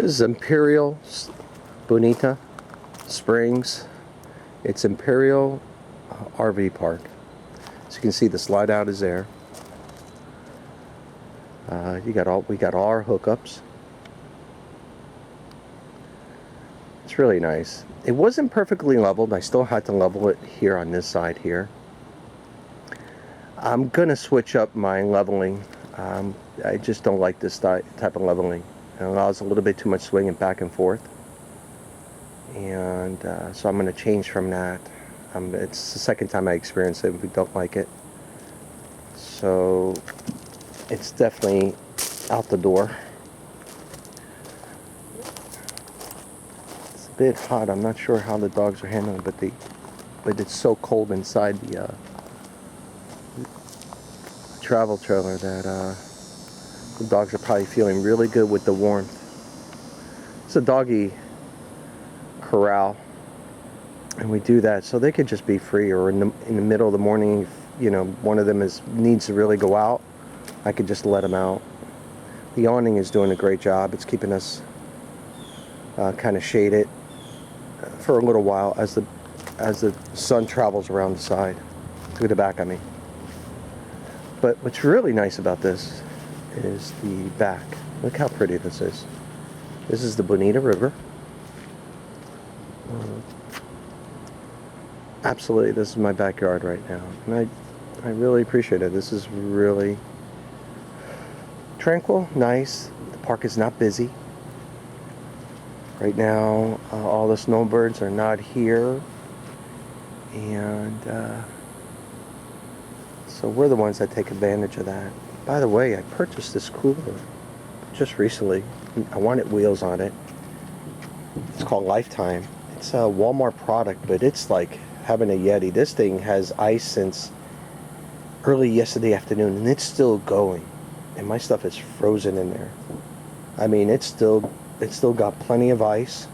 This is Imperial Bonita Springs. It's Imperial RV Park. As you can see, the slide out is there. We got all our hookups. It's really nice. It wasn't perfectly leveled. I still had to level it here on this side here. I'm gonna switch up my leveling. I just don't like this type of leveling. It allows a little bit too much swinging back and forth, and so I'm going to change from that. It's the second time I experienced it. We don't like it, so it's definitely out the door. It's a bit hot. I'm not sure how the dogs are handling it, but it's so cold inside the travel trailer that the dogs are probably feeling really good with the warmth. It's a doggy corral, and we do that so they could just be free, or in the middle of the morning, if, you know, one of them needs to really go out, I could just let them out. The awning is doing a great job. It's keeping us kind of shaded for a little while as the sun travels around the side. Through the back, I mean. But what's really nice about this is the back. Look how pretty this is. This is the Bonita River. Absolutely, this is my backyard right now, and I really appreciate it. This is really tranquil, nice. The park is not busy right now. All the snowbirds are not here, and so we're the ones that take advantage of that. By the way, I purchased this cooler just recently. I wanted wheels on it. It's called Lifetime. It's a Walmart product, but it's like having a Yeti. This thing has ice since early yesterday afternoon, and it's still going. And my stuff is frozen in there. I mean, it's still got plenty of ice,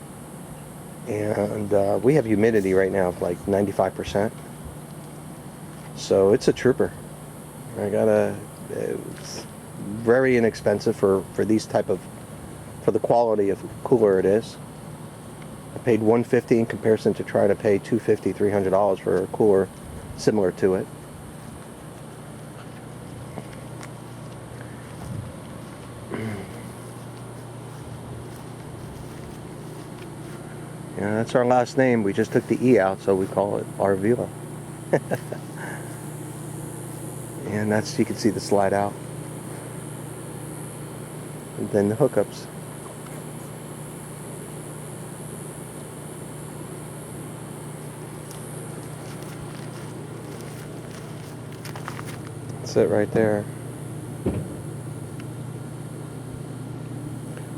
and we have humidity right now of like 95%. So it's a trooper. It's very inexpensive for these type of, for the quality of cooler it is. I paid $150 in comparison to try to pay $250, $300 for a cooler similar to it. Yeah, that's our last name. We just took the E out, so we call it Arvila. And that's, you can see the slide out. And then the hookups. That's it right there.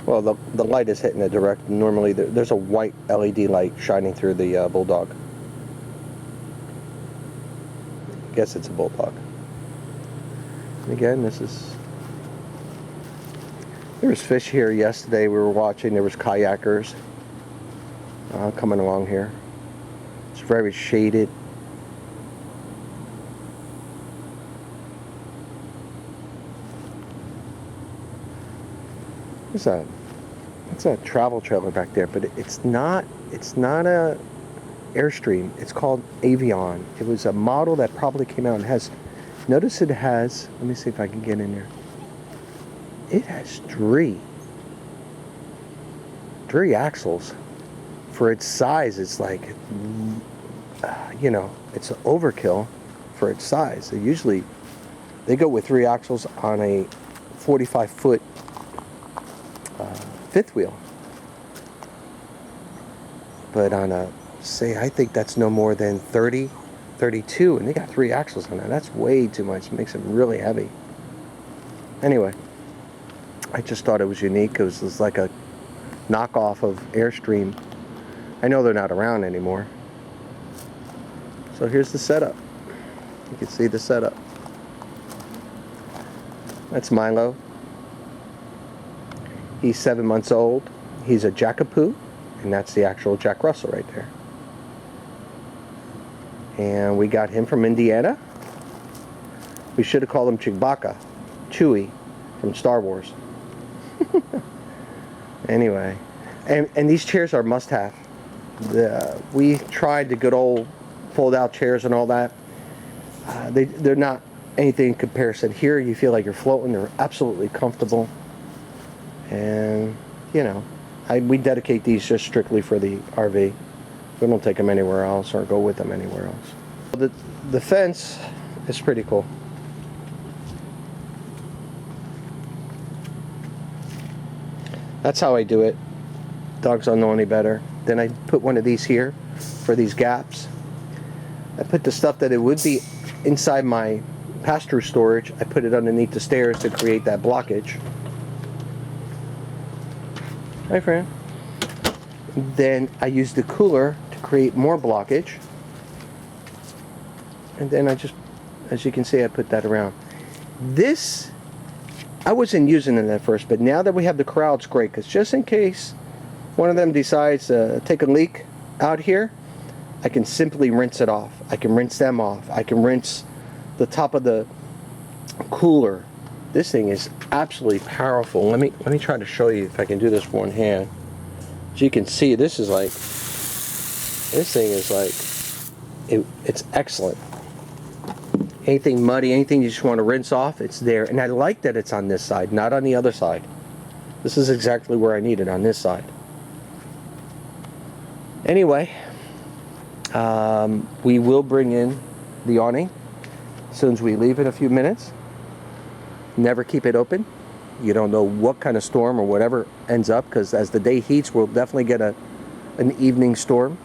Well, the light is hitting it direct. Normally there's a white LED light shining through the Bulldog. I guess it's a Bulldog. And again, there was fish here yesterday. We were watching. There was kayakers coming along here. It's very shaded. What's that? It's a travel trailer back there, but it's not a Airstream. It's called Avion. It was a model that probably came out and has. Notice it has. Let me see if I can get in there. It has three axles. For its size, it's like, you know, it's an overkill for its size. They go with 3 axles on a 45-foot fifth wheel. But on a, say, I think that's no more than 30, 32, and they got 3 axles on that. That's way too much. It makes them really heavy. Anyway, I just thought it was unique. It was like a knockoff of Airstream. I know they're not around anymore. So here's the setup. You can see the setup. That's Milo. He's 7 months old. He's a jack-a-poo, and that's the actual Jack Russell right there. And we got him from Indiana. We should have called him Chewbacca, Chewie from Star Wars. Anyway, And these chairs are must-have. We tried the good old fold-out chairs and all that. They're not anything in comparison. Here you feel like you're floating. They're absolutely comfortable. And, you know, we dedicate these just strictly for the RV. We don't take them anywhere else or go with them anywhere else. The fence is pretty cool. That's how I do it. Dogs don't know any better. Then I put one of these here for these gaps. I put the stuff that it would be inside my pass-through storage. I put it underneath the stairs to create that blockage. Hi, friend. Then I use the cooler to create more blockage. And then I just, as you can see, I put that around. This, I wasn't using it at first, but now that we have the corral, it's great, because just in case one of them decides to take a leak out here, I can simply rinse it off. I can rinse them off. I can rinse the top of the cooler. This thing is absolutely powerful. Let me try to show you if I can do this with one hand. As you can see, this thing is like, it's excellent. Anything muddy, anything you just want to rinse off, it's there. And I like that it's on this side, not on the other side. This is exactly where I need it, on this side. Anyway, we will bring in the awning as soon as we leave in a few minutes. Never keep it open. You don't know what kind of storm or whatever ends up, because as the day heats, we'll definitely get an evening storm.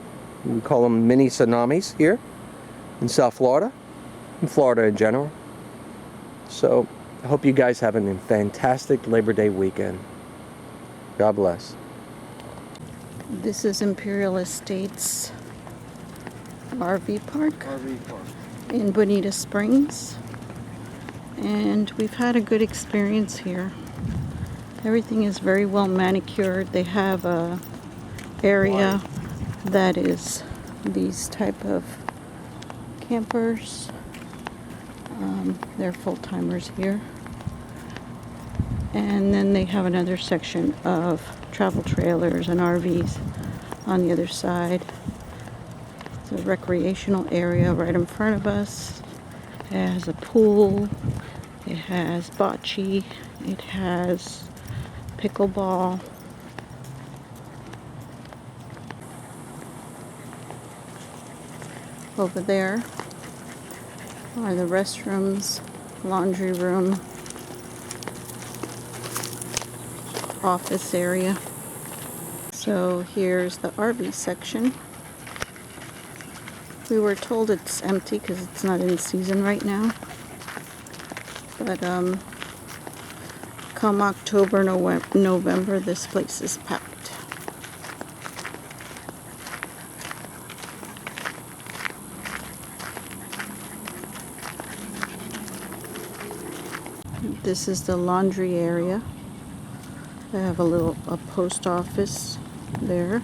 We call them mini tsunamis here in South Florida, in Florida in general. So I hope you guys have a fantastic Labor Day weekend. God bless. This is Imperial Estates RV Park in Bonita Springs, and we've had a good experience here. Everything is very well manicured. They have a area that is these type of campers. They're full-timers here. And then they have another section of travel trailers and RVs on the other side. It's a recreational area right in front of us. It has a pool. It has bocce. It has pickleball. Over there are the restrooms, laundry room, office area. So here's the RV section. We were told it's empty because it's not in season right now. But come October, November, this place is packed. This is the laundry area. They have a post office there.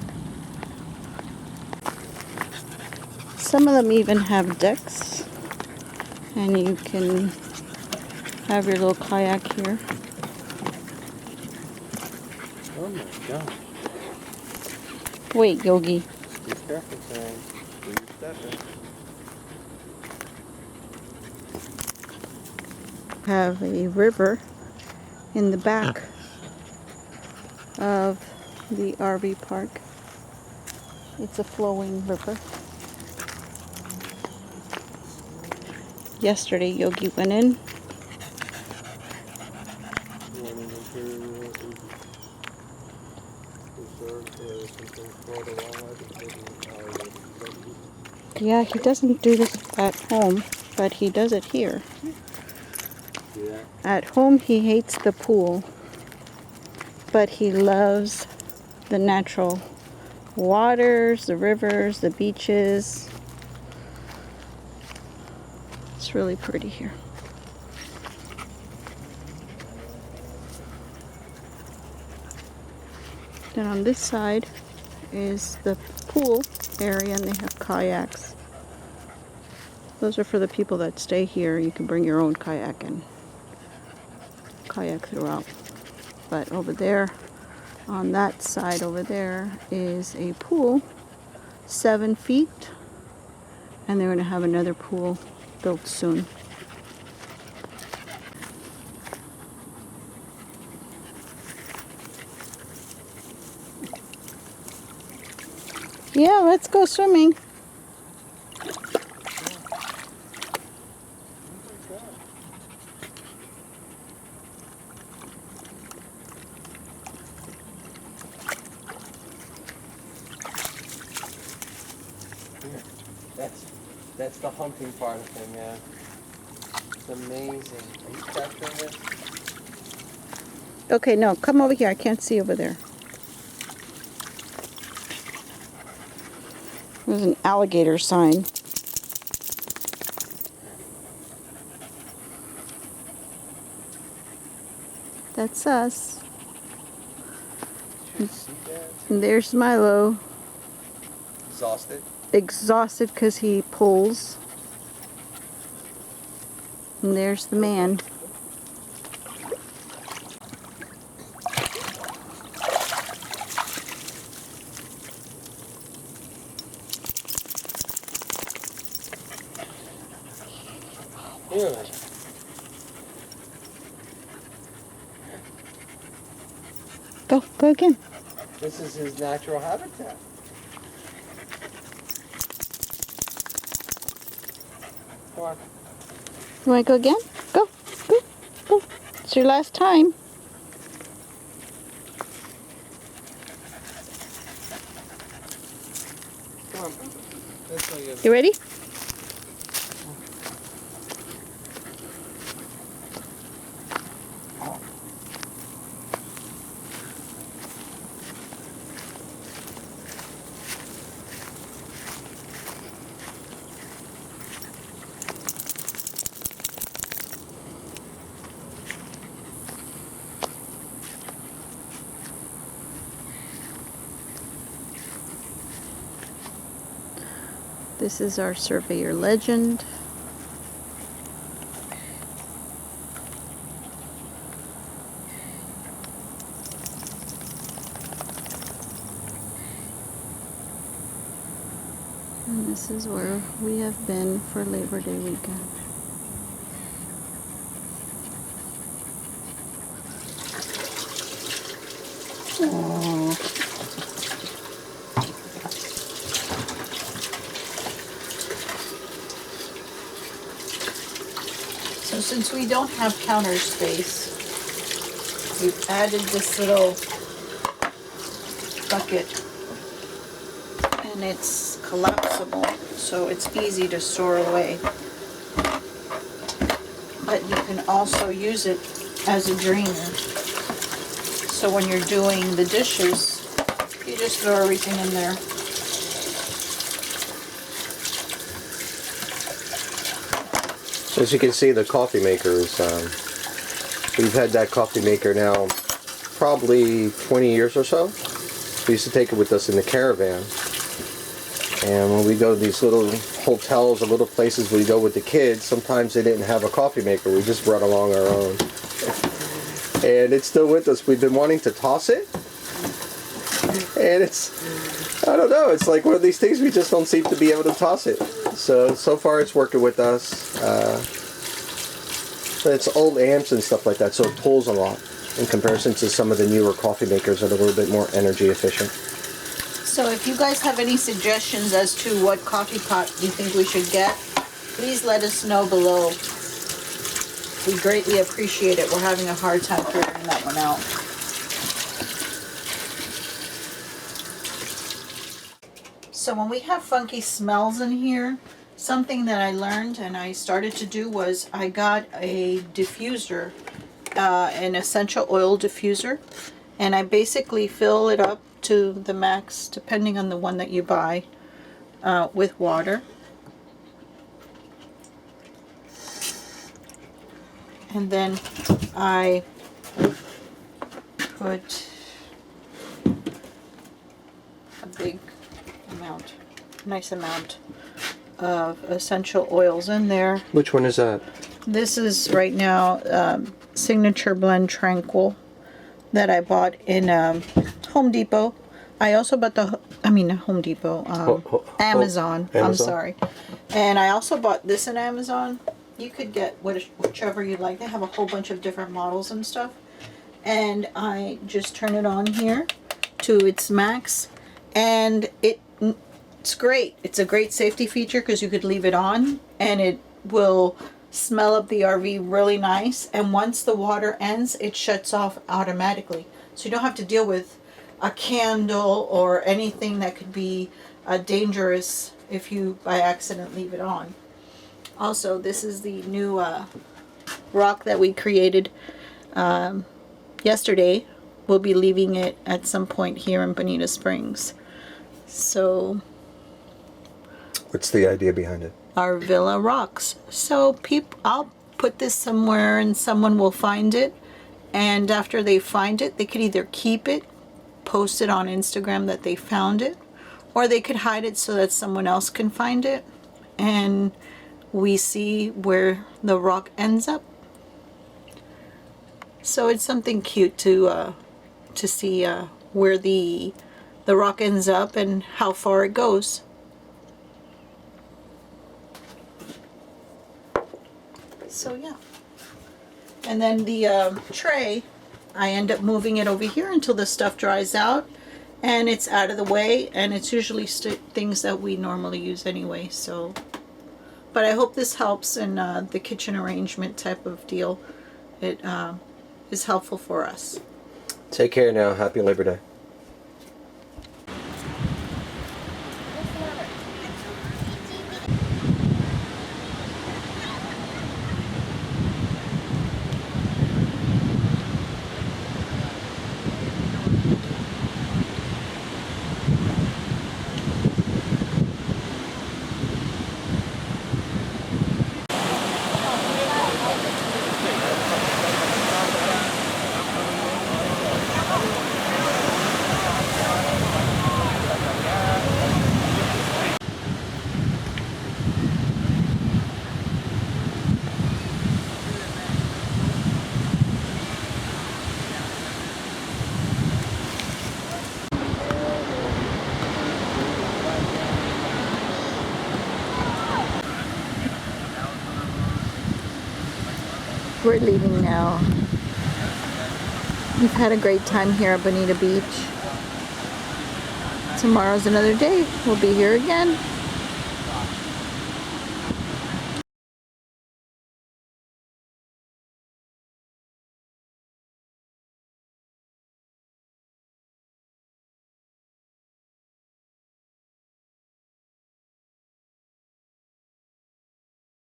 Some of them even have decks, and you can have your little kayak here. Oh my God. Wait, Yogi. Be careful, Sam. Where you stepping? Have a river in the back of the RV park. It's a flowing river. Yesterday Yogi went in. Yeah, he doesn't do this at home, but he does it here. Yeah. At home he hates the pool, but he loves the natural waters, the rivers, the beaches. It's really pretty here. Then on this side is the pool area, and they have kayaks. Those are for the people that stay here. You can bring your own kayak and kayak throughout. But over there On that side over there is a pool, 7 feet, and they're going to have another pool built soon. Yeah, let's go swimming. That's the hunting part of it, man. It's amazing. Are you capturing this? Okay, no, come over here. I can't see over there. There's an alligator sign. That's us. Did you see that? And there's Milo. Exhausted? Exhausted because he pulls. And there's the man. Really? Go again. This is his natural habitat. Come on. You want to go again? Go. It's your last time. Come on. This way You ready? This is our Surveyor Legend. And this is where we have been for Labor Day weekend. So since we don't have counter space, we've added this little bucket, and it's collapsible, so it's easy to store away. But you can also use it as a drainer. So when you're doing the dishes, you just throw everything in there. As you can see, the coffee maker is, we've had that coffee maker now probably 20 years or so. We used to take it with us in the caravan. And when we go to these little hotels or little places we go with the kids, sometimes they didn't have a coffee maker. We just brought along our own. And it's still with us. We've been wanting to toss it. And it's, I don't know, it's like one of these things we just don't seem to be able to toss it. So far it's working with us. But it's old amps and stuff like that, so it pulls a lot in comparison to some of the newer coffee makers that are a little bit more energy efficient. So if you guys have any suggestions as to what coffee pot you think we should get, please let us know below. We greatly appreciate it. We're having a hard time figuring that one out. So when we have funky smells in here, something that I learned and I started to do was I got a diffuser, an essential oil diffuser, and I basically fill it up to the max, depending on the one that you buy, with water. And then I put a big amount, nice amount of essential oils in there. Which one is that? This is right now Signature Blend Tranquil. that I bought in Home Depot. I also bought Home Depot, Amazon. I'm sorry. And I also bought this in Amazon. You could get whichever you like. They have a whole bunch of different models and stuff. And I just turn it on here to its max, and it's great. It's a great safety feature because you could leave it on and it will smell up the RV really nice, and once the water ends it shuts off automatically, so you don't have to deal with a candle or anything that could be dangerous if you by accident leave it on. Also, this is the new rock that we created yesterday. We'll be leaving it at some point here in Bonita Springs. So what's the idea behind it? Our villa rocks. So I'll put this somewhere and someone will find it, and after they find it they could either keep it, post it on Instagram that they found it, or they could hide it so that someone else can find it and we see where the rock ends up. So it's something cute to see where the rock ends up and how far it goes. So yeah. And then the tray, I end up moving it over here until the stuff dries out and it's out of the way, and it's usually things that we normally use anyway. So, but I hope this helps in the kitchen arrangement type of deal. It is helpful for us. Take care now. Happy Labor Day. We're leaving now. We've had a great time here at Bonita Beach. Tomorrow's another day. We'll be here again.